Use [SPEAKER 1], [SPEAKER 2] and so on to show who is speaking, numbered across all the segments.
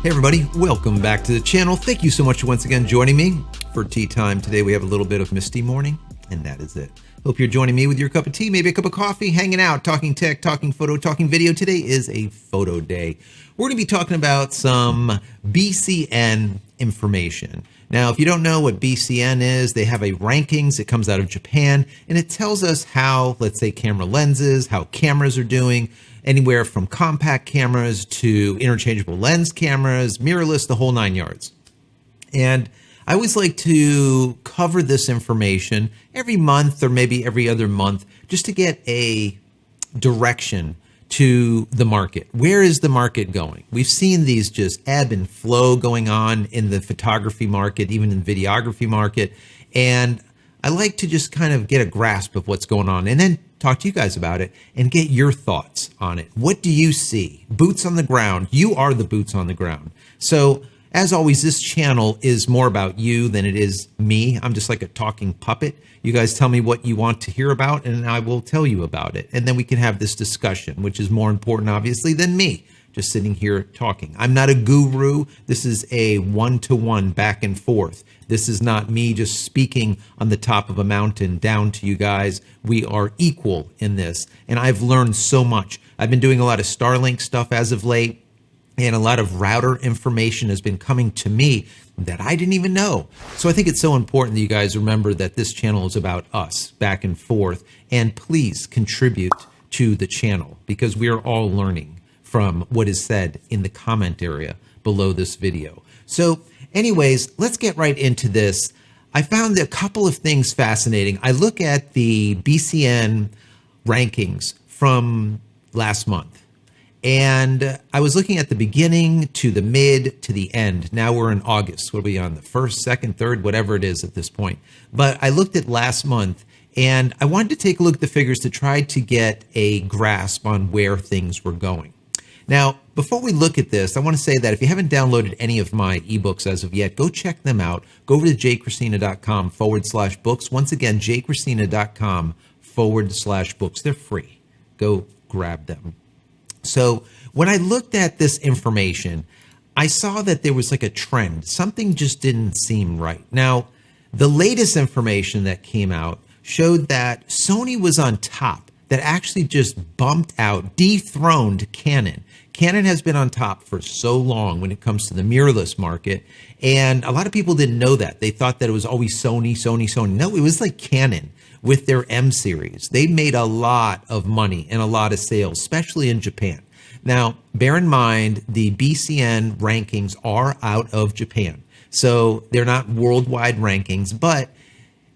[SPEAKER 1] Hey everybody, welcome back to the channel. Thank you so much for once again joining me for tea time. Today we have a little bit of misty morning, and that is it. Hope you're joining me with your cup of tea, maybe a cup of coffee, hanging out, talking tech, talking photo, talking video. Today is a photo day. We're going to be talking about some BCN information. Now, if you don't know what BCN is, they have a rankings. It comes out of Japan, and it tells us how, let's say, camera lenses, how cameras are doing, anywhere from compact cameras to interchangeable lens cameras, mirrorless, the whole 9 yards. And I always like to cover this information every month or maybe every other month just to get a direction to the market. Where is the market going? We've seen these just ebb and flow going on in the photography market, even in the videography market. And I like to just kind of get a grasp of what's going on and then talk to you guys about it and get your thoughts on it. What do you see? Boots on the ground. You are the boots on the ground. So as always, this channel is more about you than it is me. I'm just like a talking puppet. You guys tell me what you want to hear about and I will tell you about it. And then we can have this discussion, which is more important, obviously, than me just sitting here talking. I'm not a guru. This is a one-to-one back and forth. This is not me just speaking on the top of a mountain down to you guys. We are equal in this. And I've learned so much. I've been doing a lot of Starlink stuff as of late. And a lot of router information has been coming to me that I didn't even know. So I think it's so important that you guys remember that this channel is about us, back and forth. And please contribute to the channel because we are all learning from what is said in the comment area below this video. So anyways, let's get right into this. I found a couple of things fascinating. I look at the BCN rankings from last month. And I was looking at the beginning to the mid to the end. Now we're in August. What are we on? The first, second, third, whatever it is at this point. But I looked at last month and I wanted to take a look at the figures to try to get a grasp on where things were going. Now, before we look at this, I want to say that if you haven't downloaded any of my ebooks as of yet, go check them out. Go over to JCristina.com/books. Once again, JCristina.com/books. They're free. Go grab them. So when I looked at this information, I saw that there was like a trend. Something just didn't seem right. Now, the latest information that came out showed that Sony was on top, that actually just bumped out, dethroned Canon. Canon has been on top for so long when it comes to the mirrorless market, and a lot of people didn't know that. They thought that it was always Sony, Sony, Sony. No, it was like Canon with their M series. They made a lot of money and a lot of sales, especially in Japan. Now, bear in mind, the BCN rankings are out of Japan. So they're not worldwide rankings, but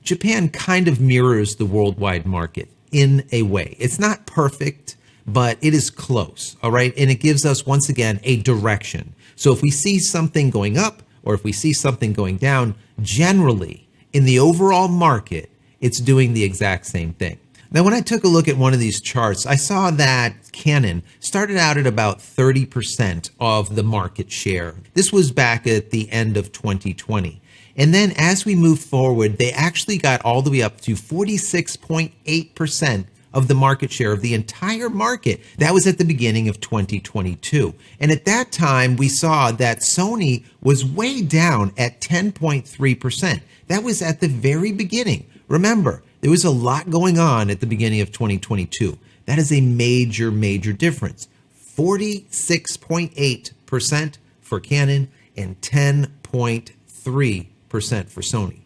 [SPEAKER 1] Japan kind of mirrors the worldwide market in a way. It's not perfect, but it is close, all right? And it gives us, once again, a direction. So if we see something going up or if we see something going down, generally, in the overall market, it's doing the exact same thing. Now, when I took a look at one of these charts, I saw that Canon started out at about 30% of the market share. This was back at the end of 2020. And then as we move forward, they actually got all the way up to 46.8% of the market share of the entire market. That was at the beginning of 2022. And at that time, we saw that Sony was way down at 10.3%. That was at the very beginning. Remember, there was a lot going on at the beginning of 2022. That is a major, major difference. 46.8% for Canon and 10.3% for Sony.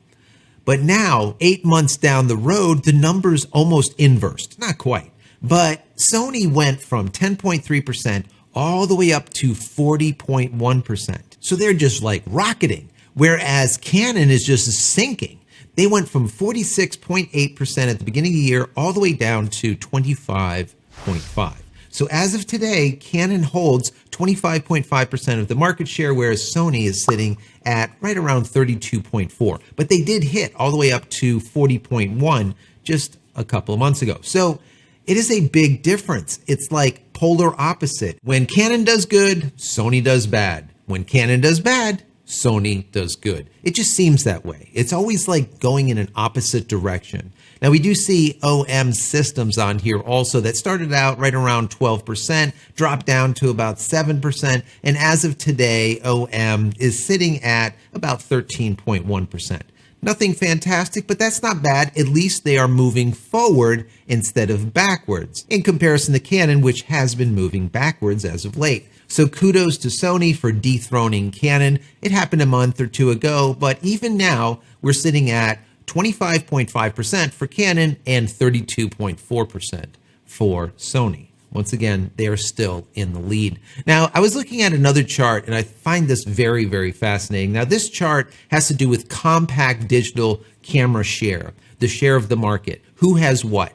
[SPEAKER 1] But now, 8 months down the road, the numbers almost inversed. Not quite. But Sony went from 10.3% all the way up to 40.1%. So they're just like rocketing. Whereas Canon is just sinking. They went from 46.8% at the beginning of the year all the way down to 25.5%. So as of today, Canon holds 25.5% of the market share, whereas Sony is sitting at right around 32.4%. But they did hit all the way up to 40.1% just a couple of months ago. So it is a big difference. It's like polar opposite. When Canon does good, Sony does bad. When Canon does bad, Sony does good. It just seems that way. It's always like going in an opposite direction. Now, we do see OM systems on here also that started out right around 12%, dropped down to about 7%, and as of today, OM is sitting at about 13.1%. Nothing fantastic, but that's not bad. At least they are moving forward instead of backwards, in comparison to Canon, which has been moving backwards as of late. So kudos to Sony for dethroning Canon. It happened a month or two ago, but even now, we're sitting at 25.5% for Canon and 32.4% for Sony. Once again, they are still in the lead. Now, I was looking at another chart, and I find this very, very fascinating. Now, this chart has to do with compact digital camera share, the share of the market, who has what.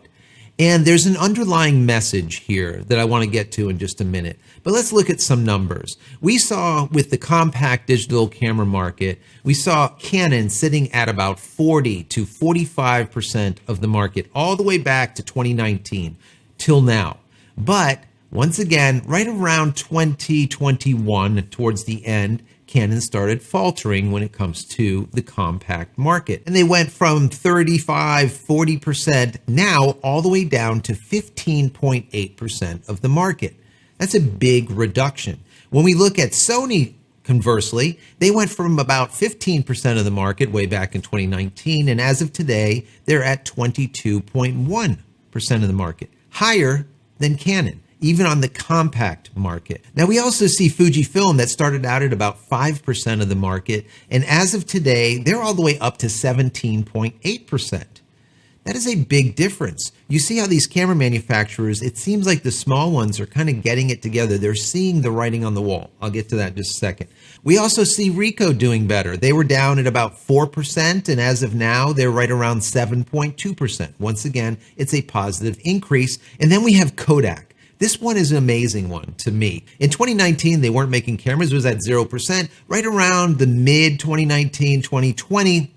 [SPEAKER 1] And there's an underlying message here that I want to get to in just a minute. But let's look at some numbers. We saw with the compact digital camera market, we saw Canon sitting at about 40 to 45% of the market all the way back to 2019 till now. But once again, right around 2021, towards the end, Canon started faltering when it comes to the compact market. And they went from 35, 40% now all the way down to 15.8% of the market. That's a big reduction. When we look at Sony, conversely, they went from about 15% of the market way back in 2019, and as of today, they're at 22.1% of the market, higher than Canon, even on the compact market. Now, we also see Fujifilm that started out at about 5% of the market, and as of today, they're all the way up to 17.8%. That is a big difference. You see how these camera manufacturers, it seems like the small ones are kind of getting it together. They're seeing the writing on the wall. I'll get to that in just a second. We also see Ricoh doing better. They were down at about 4%, and as of now, they're right around 7.2%. Once again, it's a positive increase. And then we have Kodak. This one is an amazing one to me. In 2019, they weren't making cameras. It was at 0%. Right around the mid-2019, 2020,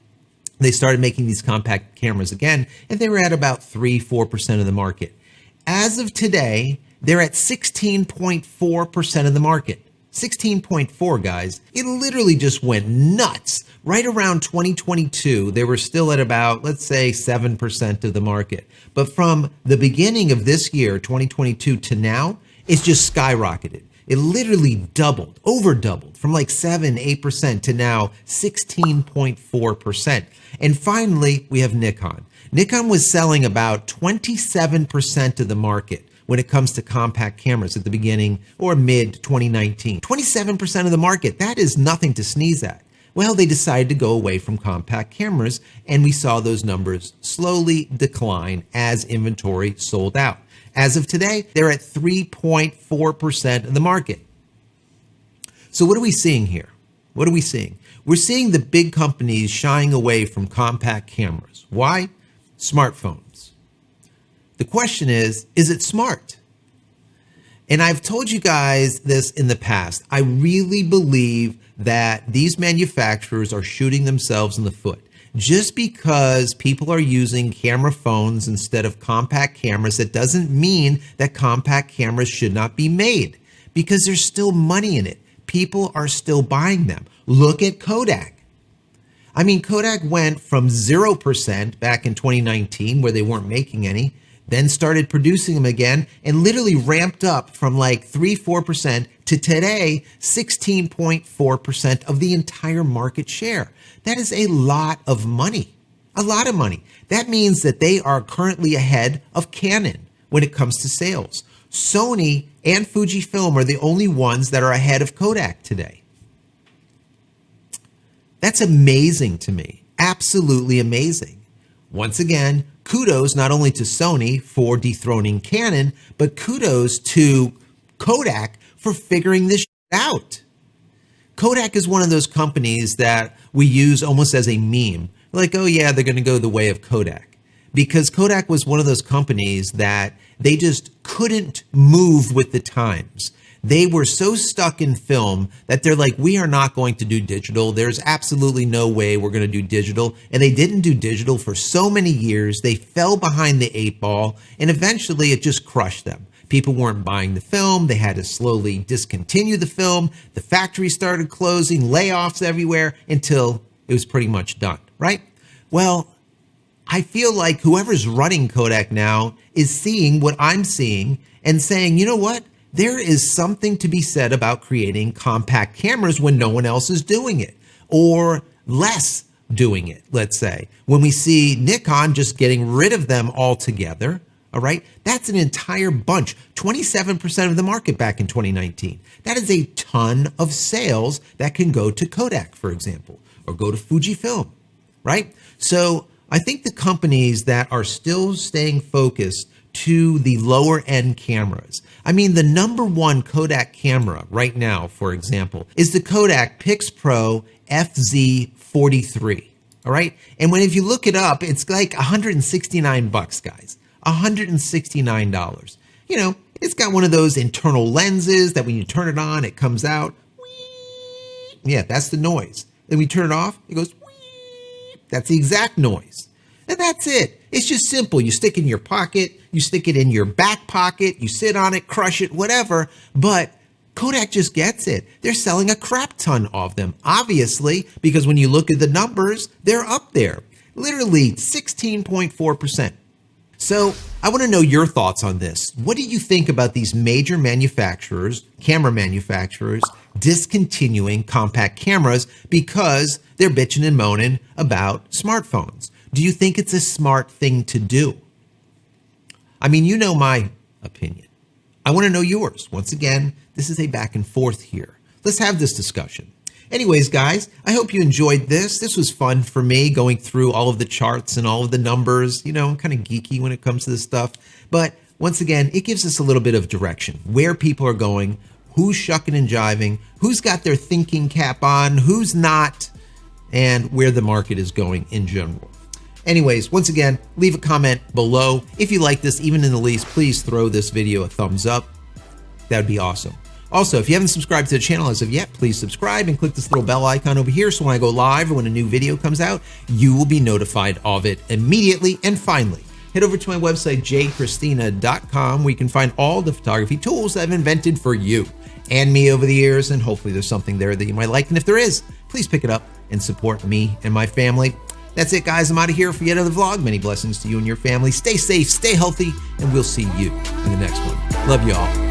[SPEAKER 1] they started making these compact cameras again, and they were at about 3-4% of the market. As of today, they're at 16.4% of the market. 16.4, guys. It literally just went nuts. Right around 2022, they were still at about, let's say, 7% of the market. But from the beginning of this year, 2022, to now, it's just skyrocketed. It literally doubled, over doubled, from like 7-8% to now 16.4%. And finally, we have Nikon. Nikon was selling about 27% of the market when it comes to compact cameras at the beginning or mid-2019. 27% of the market, that is nothing to sneeze at. Well, they decided to go away from compact cameras, and we saw those numbers slowly decline as inventory sold out. As of today, they're at 3.4% of the market. So what are we seeing here? What are we seeing? We're seeing the big companies shying away from compact cameras. Why? Smartphones. The question is it smart? And I've told you guys this in the past. I really believe that these manufacturers are shooting themselves in the foot. Just because people are using camera phones instead of compact cameras, that doesn't mean that compact cameras should not be made, because there's still money in it. People are still buying them. Look at Kodak. I mean, Kodak went from 0% back in 2019, where they weren't making any, then started producing them again, and literally ramped up from like 3-4% to today, 16.4% of the entire market share. That is a lot of money, a lot of money. That means that they are currently ahead of Canon when it comes to sales. Sony and Fujifilm are the only ones that are ahead of Kodak today. That's amazing to me, absolutely amazing. Once again, kudos not only to Sony for dethroning Canon, but kudos to Kodak for figuring this out. Kodak is one of those companies that we use almost as a meme. Like, oh yeah, they're going to go the way of Kodak. Because Kodak was one of those companies that they just couldn't move with the times. They were so stuck in film that they're like, we are not going to do digital. There's absolutely no way we're going to do digital. And they didn't do digital for so many years. They fell behind the 8 ball, and eventually it just crushed them. People weren't buying the film. They had to slowly discontinue the film. The factory started closing, layoffs everywhere until it was pretty much done, right? Well, I feel like whoever's running Kodak now is seeing what I'm seeing and saying, you know what? There is something to be said about creating compact cameras when no one else is doing it, or less doing it, let's say. When we see Nikon just getting rid of them altogether, all right, that's an entire bunch, 27% of the market back in 2019. That is a ton of sales that can go to Kodak, for example, or go to Fujifilm, right? So I think the companies that are still staying focused to the lower end cameras. I mean, the number one Kodak camera right now, for example, is the Kodak PixPro FZ43. All right. And if you look it up, it's like $169, guys, $169. You know, it's got one of those internal lenses that when you turn it on, it comes out. Yeah, that's the noise. Then we turn it off, it goes. That's the exact noise. And that's it. It's just simple. You stick it in your pocket, you stick it in your back pocket, you sit on it, crush it, whatever. But Kodak just gets it. They're selling a crap ton of them, obviously, because when you look at the numbers, they're up there. Literally 16.4%. So I want to know your thoughts on this. What do you think about these major manufacturers, camera manufacturers, discontinuing compact cameras because they're bitching and moaning about smartphones? Do you think it's a smart thing to do? I mean, you know my opinion. I want to know yours. Once again, this is a back and forth here. Let's have this discussion. Anyways, guys, I hope you enjoyed this. This was fun for me, going through all of the charts and all of the numbers. You know, I'm kind of geeky when it comes to this stuff. But once again, it gives us a little bit of direction, where people are going, who's shucking and jiving, who's got their thinking cap on, who's not, and where the market is going in general. Anyways, once again, leave a comment below. If you like this, even in the least, please throw this video a thumbs up. That would be awesome. Also, if you haven't subscribed to the channel as of yet, please subscribe and click this little bell icon over here so when I go live or when a new video comes out, you will be notified of it immediately. And finally, head over to my website, JCristina.com, where you can find all the photography tools that I've invented for you and me over the years, and hopefully there's something there that you might like. And if there is, please pick it up and support me and my family. That's it, guys. I'm out of here for yet another vlog. Many blessings to you and your family. Stay safe, stay healthy, and we'll see you in the next one. Love you all.